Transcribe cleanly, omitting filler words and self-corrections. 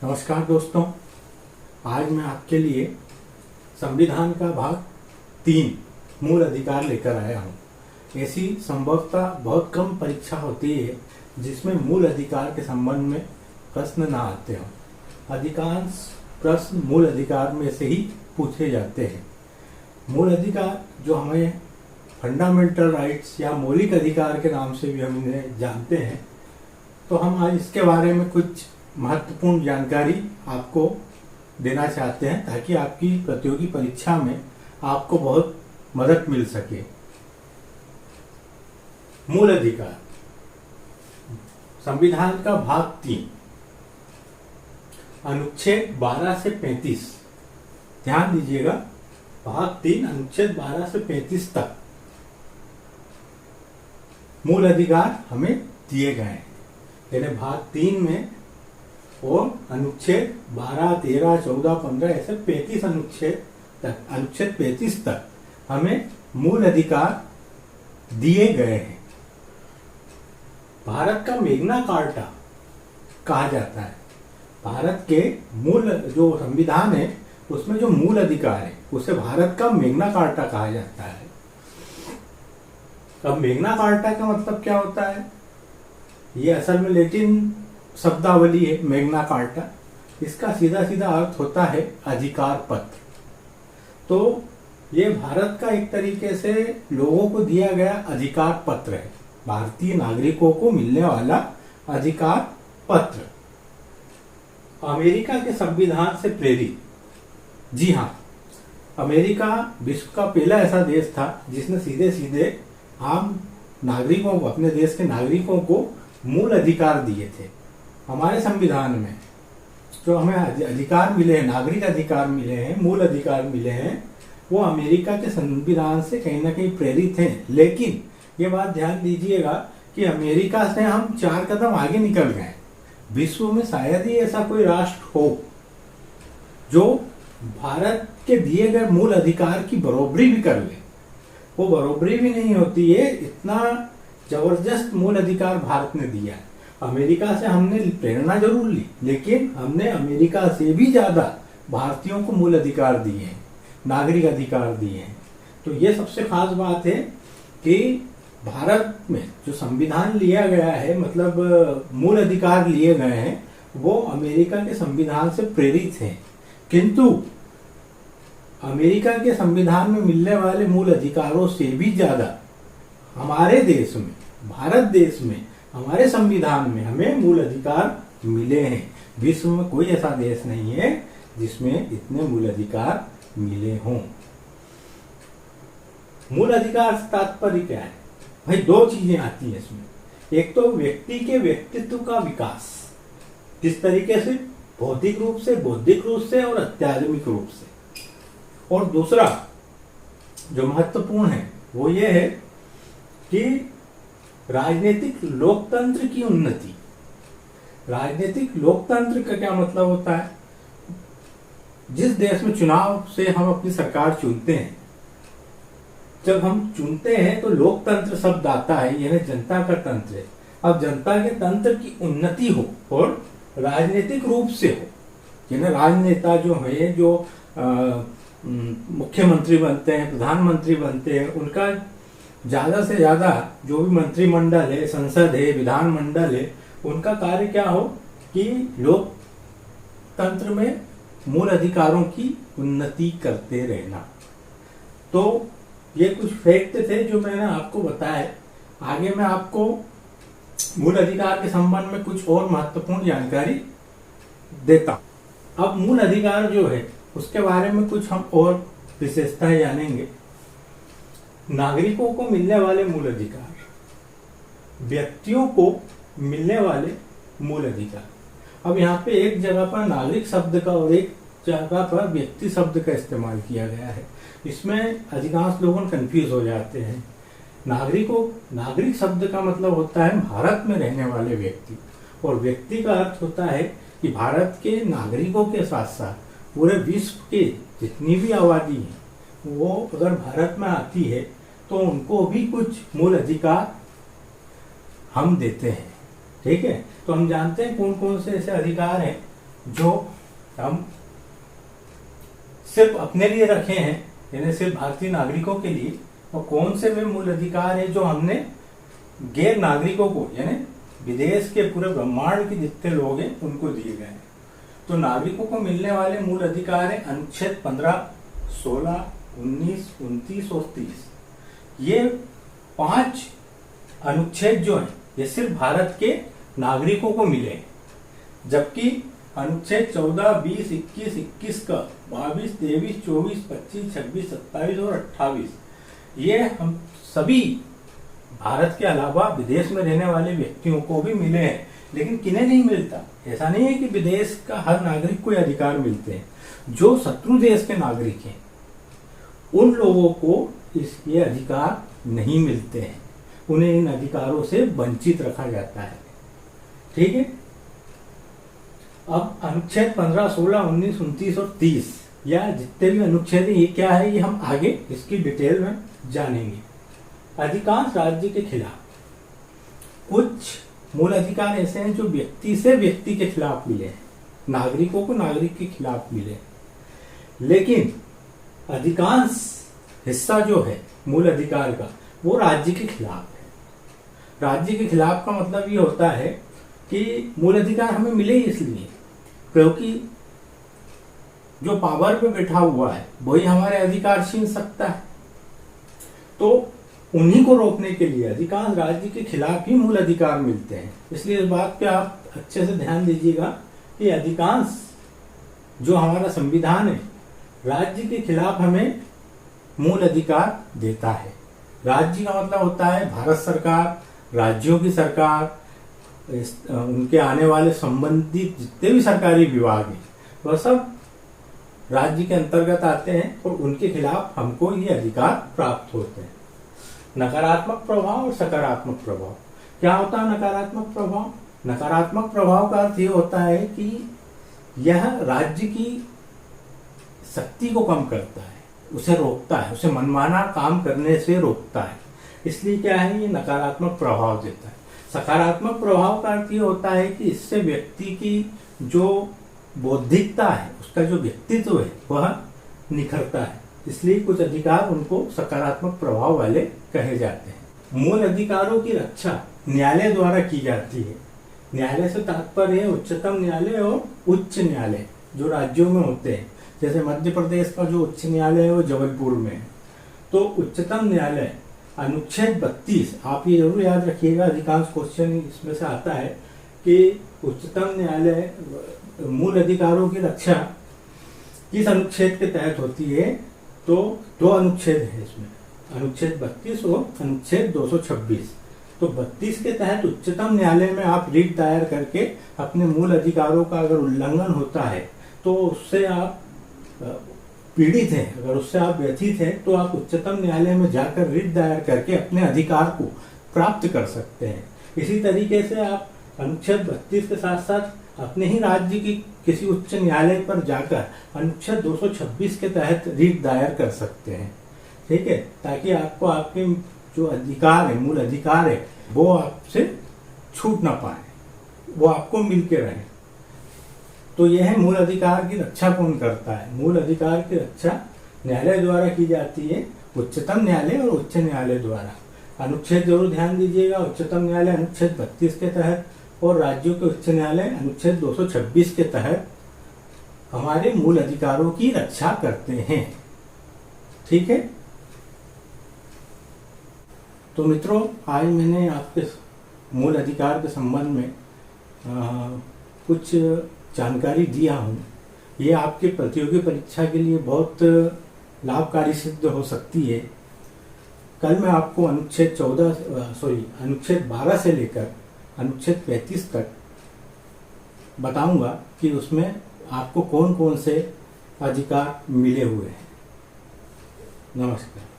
नमस्कार दोस्तों, आज मैं आपके लिए संविधान का भाग 3 मूल अधिकार लेकर आया हूँ। ऐसी संभवतः बहुत कम परीक्षा होती है जिसमें मूल अधिकार के संबंध में प्रश्न ना आते हों। अधिकांश प्रश्न मूल अधिकार में से ही पूछे जाते हैं। मूल अधिकार जो हमें फंडामेंटल राइट्स या मौलिक अधिकार के नाम से भी हम इन्हें जानते हैं, तो हम आज इसके बारे में कुछ महत्वपूर्ण जानकारी आपको देना चाहते हैं ताकि आपकी प्रतियोगी परीक्षा में आपको बहुत मदद मिल सके। मूल अधिकार, संविधान का भाग 3, अनुच्छेद 12 से 35। ध्यान दीजिएगा, भाग 3 अनुच्छेद 12 से 35 तक मूल अधिकार हमें दिए गए हैं। यानी भाग 3 में और अनुच्छेद 12, 13, 14, 15 ऐसे 35 अनुच्छेद 35 तक हमें मूल अधिकार दिए गए हैं। भारत का मैग्ना कार्टा कहा जाता है। भारत के मूल जो संविधान है उसमें जो मूल अधिकार है उसे भारत का मैग्ना कार्टा कहा जाता है। अब मैग्ना कार्टा का मतलब क्या होता है? ये असल में लैटिन शब्दावली है मैग्ना कार्टा। इसका सीधा सीधा अर्थ होता है अधिकार पत्र। तो ये भारत का एक तरीके से लोगों को दिया गया अधिकार पत्र है, भारतीय नागरिकों को मिलने वाला अधिकार पत्र। अमेरिका के संविधान से प्रेरित। जी हाँ, अमेरिका विश्व का पहला ऐसा देश था जिसने सीधे सीधे आम नागरिकों को, अपने देश के नागरिकों को मूल अधिकार दिए थे। हमारे संविधान में जो हमें अधिकार मिले हैं, नागरिक अधिकार मिले हैं, मूल अधिकार मिले हैं, वो अमेरिका के संविधान से कहीं ना कहीं प्रेरित हैं। लेकिन ये बात ध्यान दीजिएगा कि अमेरिका से हम 4 कदम आगे निकल गए। विश्व में शायद ही ऐसा कोई राष्ट्र हो जो भारत के दिए गए मूल अधिकार की बरोबरी भी कर ले। वो बरोबरी भी नहीं होती है, इतना जबरदस्त मूल अधिकार भारत ने दिया है। अमेरिका से हमने प्रेरणा जरूर ली, लेकिन हमने अमेरिका से भी ज्यादा भारतीयों को मूल अधिकार दिए हैं, नागरिक अधिकार दिए हैं। तो ये सबसे खास बात है कि भारत में जो संविधान लिया गया है, मतलब मूल अधिकार लिए गए हैं, वो अमेरिका के संविधान से प्रेरित हैं। किंतु अमेरिका के संविधान में मिलने वाले मूल अधिकारों से भी ज्यादा हमारे देश में, भारत देश में, हमारे संविधान में हमें मूल अधिकार मिले हैं। विश्व में कोई ऐसा देश नहीं है जिसमें इतने मूल अधिकार मिले हों। मूल अधिकार से तात्पर्य क्या है? भाई 2 चीजें आती हैं इसमें। एक तो व्यक्ति के व्यक्तित्व का विकास, किस तरीके से? भौतिक रूप से, बौद्धिक रूप से और आध्यात्मिक रूप से। और दूसरा जो महत्वपूर्ण है वो ये है कि राजनीतिक लोकतंत्र की उन्नति। राजनीतिक लोकतंत्र का क्या मतलब होता है? जिस देश में चुनाव से हम अपनी सरकार चुनते हैं, जब हम चुनते हैं तो लोकतंत्र शब्द आता है, यानी जनता का तंत्र है। अब जनता के तंत्र की उन्नति हो और राजनीतिक रूप से हो, यानी राजनेता जो है, जो मुख्यमंत्री बनते हैं, प्रधानमंत्री बनते हैं, उनका ज्यादा से ज्यादा जो भी मंत्रिमंडल है, संसद है, विधानमंडल है, उनका कार्य क्या हो कि लोकतंत्र में मूल अधिकारों की उन्नति करते रहना। तो ये कुछ फैक्ट थे जो मैंने आपको बताए। आगे मैं आपको मूल अधिकार के संबंध में कुछ और महत्वपूर्ण जानकारी देता हूं। अब मूल अधिकार जो है उसके बारे में कुछ हम और विशेषताएं जानेंगे। नागरिकों को मिलने वाले मूल अधिकार, व्यक्तियों को मिलने वाले मूल अधिकार। अब यहाँ पे एक जगह पर नागरिक शब्द का और एक जगह पर व्यक्ति शब्द का इस्तेमाल किया गया है। इसमें अधिकांश लोग कंफ्यूज हो जाते हैं। नागरिक शब्द का मतलब होता है भारत में रहने वाले व्यक्ति, और व्यक्ति का अर्थ होता है कि भारत के नागरिकों के साथ साथ पूरे विश्व के जितनी भी आबादी है वो अगर भारत में आती है तो उनको भी कुछ मूल अधिकार हम देते हैं। ठीक है, तो हम जानते हैं कौन कौन से ऐसे अधिकार हैं जो हम सिर्फ अपने लिए रखे हैं, यानी सिर्फ भारतीय नागरिकों के लिए, और कौन से वे मूल अधिकार है जो हमने गैर नागरिकों को, यानी विदेश के पूरे ब्रह्मांड के जितने लोग हैं उनको दिए गए हैं। तो नागरिकों को मिलने वाले मूल अधिकार है अनुच्छेद 15, 16, 19, 29 और 30। ये 5 अनुच्छेद जो है ये सिर्फ भारत के नागरिकों को मिले हैं, जबकि अनुच्छेद 14, 20, 21, 21 का 22, 23, 24, 25, 26, 27 और 28 ये हम सभी भारत के अलावा विदेश में रहने वाले व्यक्तियों को भी मिले हैं। लेकिन किन्हें नहीं मिलता? ऐसा नहीं है कि विदेश का हर नागरिक को ये अधिकार मिलते हैं। जो शत्रु देश के नागरिक हैं उन लोगों को ये अधिकार नहीं मिलते हैं, उन्हें इन अधिकारों से वंचित रखा जाता है। ठीक है। अब अनुच्छेद 15, 16, 19, 29 और 30 या जितने भी अनुच्छेद हैं ये क्या है, ये हम आगे इसकी डिटेल में जानेंगे। अधिकांश राज्य के खिलाफ कुछ मूल अधिकार ऐसे हैं जो व्यक्ति से व्यक्ति के खिलाफ मिले हैं, नागरिकों को नागरिक के खिलाफ मिले, लेकिन अधिकांश हिस्सा जो है मूल अधिकार का वो राज्य के खिलाफ है। राज्य के खिलाफ का मतलब ये होता है कि मूल अधिकार हमें मिले ही इसलिए क्योंकि जो पावर पे बैठा हुआ है वही हमारे अधिकार छीन सकता है। तो उन्हीं को रोकने के लिए अधिकांश राज्य के खिलाफ ही मूल अधिकार मिलते हैं। इसलिए इस बात पे आप अच्छे से ध्यान दीजिएगा कि अधिकांश जो हमारा संविधान है राज्य के खिलाफ हमें मूल अधिकार देता है। राज्य का मतलब होता है भारत सरकार, राज्यों की सरकार, उनके आने वाले संबंधित जितने भी सरकारी विभाग हैं वह सब राज्य के अंतर्गत आते हैं और उनके खिलाफ हमको ये अधिकार प्राप्त होते हैं। नकारात्मक प्रभाव और सकारात्मक प्रभाव। क्या होता है नकारात्मक प्रभाव? नकारात्मक प्रभाव का अर्थ ये होता है कि यह राज्य की शक्ति को कम करता है, उसे रोकता है, उसे मनमाना काम करने से रोकता है। इसलिए क्या है, ये नकारात्मक प्रभाव देता है। सकारात्मक प्रभाव का अर्थ ये होता है कि इससे व्यक्ति की जो बौद्धिकता है, उसका जो व्यक्तित्व है वह निखरता है। इसलिए कुछ अधिकार उनको सकारात्मक प्रभाव वाले कहे जाते हैं। मूल अधिकारों की रक्षा न्यायालय द्वारा की जाती है। न्यायालय से तात्पर्य है उच्चतम न्यायालय और उच्च न्यायालय जो राज्यों में होते हैं। जैसे मध्य प्रदेश का जो उच्च न्यायालय है वो जबलपुर में है। तो उच्चतम न्यायालय अनुच्छेद 32, आप ये जरूर याद रखिएगा, अधिकांश क्वेश्चन इसमें से आता है कि उच्चतम न्यायालय मूल अधिकारों की रक्षा किस अनुच्छेद के तहत होती है। तो 2 अनुच्छेद है इसमें, अनुच्छेद 32 और अनुच्छेद 226। तो 32 के तहत उच्चतम न्यायालय में आप रिट दायर करके अपने मूल अधिकारों का अगर उल्लंघन होता है तो उससे आप पीड़ित हैं, अगर उससे आप व्यथित हैं तो आप उच्चतम न्यायालय में जाकर रिट दायर करके अपने अधिकार को प्राप्त कर सकते हैं। इसी तरीके से आप अनुच्छेद 32 के साथ साथ अपने ही राज्य की किसी उच्च न्यायालय पर जाकर अनुच्छेद 226 के तहत रिट दायर कर सकते हैं। ठीक है, ताकि आपको आपके जो अधिकार है, मूल अधिकार है, वो आपसे छूट ना पाए, वो आपको मिलके रहे। तो यह है मूल अधिकार की रक्षा कौन करता है। मूल अधिकार की रक्षा न्यायालय द्वारा की जाती है, उच्चतम न्यायालय और उच्च न्यायालय द्वारा। अनुच्छेद जरूर ध्यान दीजिएगा, उच्चतम न्यायालय अनुच्छेद 32 के तहत और राज्यों के उच्च न्यायालय अनुच्छेद 226 के तहत हमारे मूल अधिकारों की रक्षा करते हैं। ठीक है, तो मित्रों आज मैंने आपके मूल अधिकार के संबंध में कुछ जानकारी दिया हूँ। ये आपके प्रतियोगी परीक्षा के लिए बहुत लाभकारी सिद्ध हो सकती है। कल मैं आपको अनुच्छेद 12 से लेकर अनुच्छेद 35 तक बताऊंगा कि उसमें आपको कौन कौन से अधिकार मिले हुए हैं। नमस्कार।